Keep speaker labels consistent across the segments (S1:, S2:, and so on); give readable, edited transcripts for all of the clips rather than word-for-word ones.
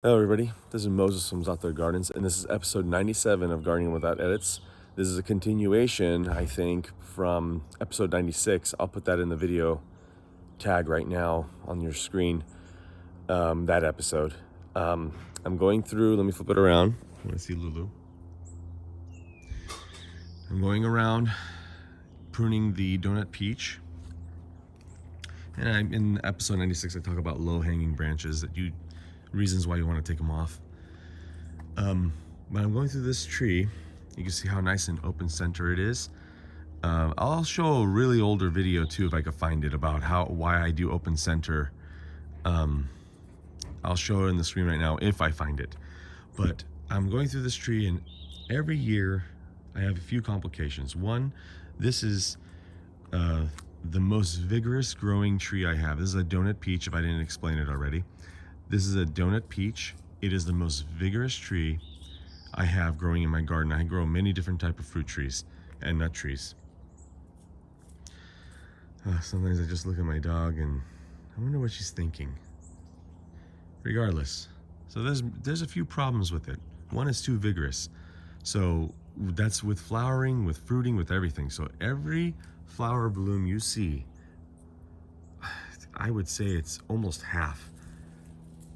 S1: Hello everybody, this is Moses from ZAATARGARDENS, Gardens, and this is episode 97 of Gardening Without Edits. This is a continuation, I think, from episode 96. I'll put that in the video tag right now on your screen, that episode. I'm going through, let me flip it around. I want to see Lulu. I'm going around pruning the donut peach. And in episode 96, I talk about low-hanging branches reasons why you want to take them off. But I'm going through this tree. You can see how nice and open center it is. I'll show a really older video too if I can find it about why I do open center. I'll show it on the screen right now if I find it. But I'm going through this tree, and every year I have a few complications. One, this is the most vigorous growing tree I have. This is a donut peach, if I didn't explain it already. This is a donut peach. It is the most vigorous tree I have growing in my garden. I grow many different types of fruit trees and nut trees. Sometimes I just look at my dog and I wonder what she's thinking. Regardless, so there's a few problems with it. One is too vigorous. So that's with flowering, with fruiting, with everything. So every flower bloom you see, I would say it's almost half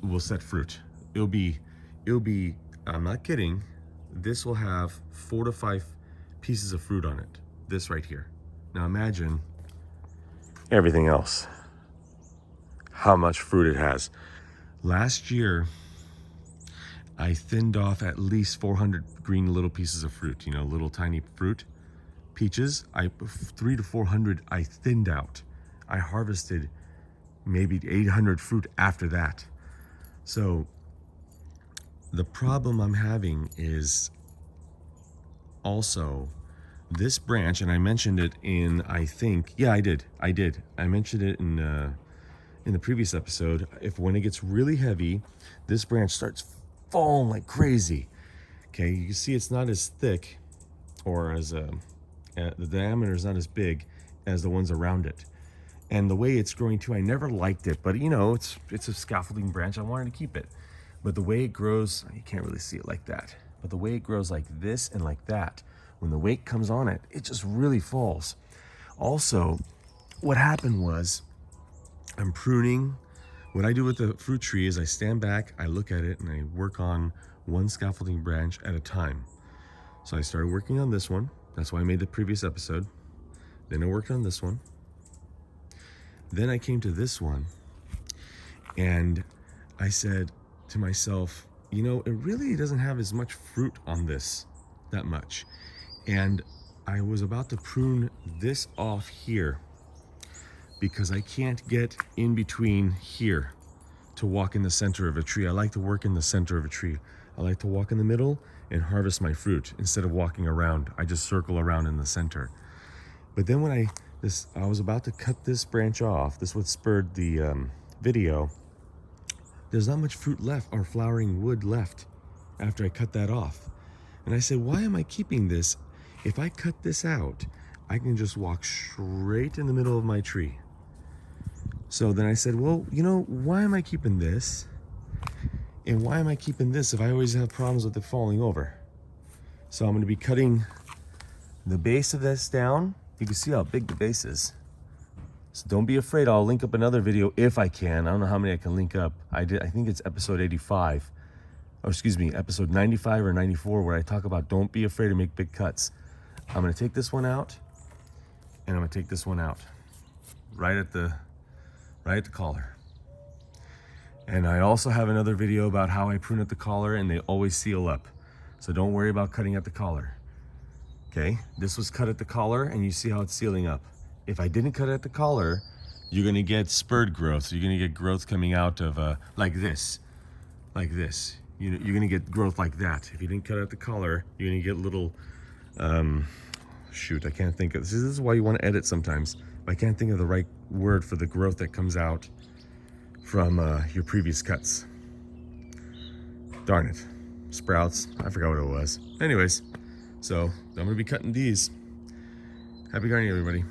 S1: will set fruit. It'll be, I'm not kidding, this will have 4 to 5 pieces of fruit on it. This right here. Now imagine everything else, how much fruit it has. Last year, I thinned off at least 400 green little pieces of fruit, little tiny fruit. Peaches, 300 to 400 I thinned out. I harvested maybe 800 fruit after that. So the problem I'm having is also this branch, and I mentioned it in, I did. I mentioned it in the previous episode. When it gets really heavy, this branch starts falling like crazy. Okay, you can see it's not as thick, or as the diameter is not as big as the ones around it. And the way it's growing too, I never liked it, but it's a scaffolding branch. I wanted to keep it. But the way it grows, you can't really see it like that, but the way it grows like this and like that, when the weight comes on it, it just really falls. Also, what happened was, I'm pruning. What I do with the fruit tree is I stand back, I look at it, and I work on one scaffolding branch at a time. So I started working on this one. That's why I made the previous episode. Then I worked on this one. Then I came to this one, and I said to myself, it really doesn't have as much fruit on this, that much. And I was about to prune this off here because I can't get in between here to walk in the center of a tree. I like to work in the center of a tree. I like to walk in the middle and harvest my fruit instead of walking around. I just circle around in the center. But then when I was about to cut this branch off, this what spurred the video. There's not much fruit left, or flowering wood left, after I cut that off. And I said, why am I keeping this? If I cut this out, I can just walk straight in the middle of my tree. So then I said, well, why am I keeping this? And why am I keeping this if I always have problems with it falling over? So I'm going to be cutting the base of this down. You can see how big the base is. So don't be afraid. I'll link up another video if I can. I don't know how many I can link up. I think it's episode 85. Or excuse me, episode 95 or 94, where I talk about don't be afraid to make big cuts. I'm going to take this one out, and I'm going to take this one out right at the collar. And I also have another video about how I prune at the collar, and they always seal up. So don't worry about cutting at the collar. Okay, this was cut at the collar, and you see how it's sealing up. If I didn't cut it at the collar, you're going to get spurred growth. So you're going to get growth coming out of like this. You're going to get growth like that. If you didn't cut it at the collar, you're going to get little, shoot, I can't think of this. This is why you want to edit sometimes. I can't think of the right word for the growth that comes out from your previous cuts. Darn it. Sprouts. I forgot what it was. Anyways, so I'm going to be cutting these. Happy gardening, everybody.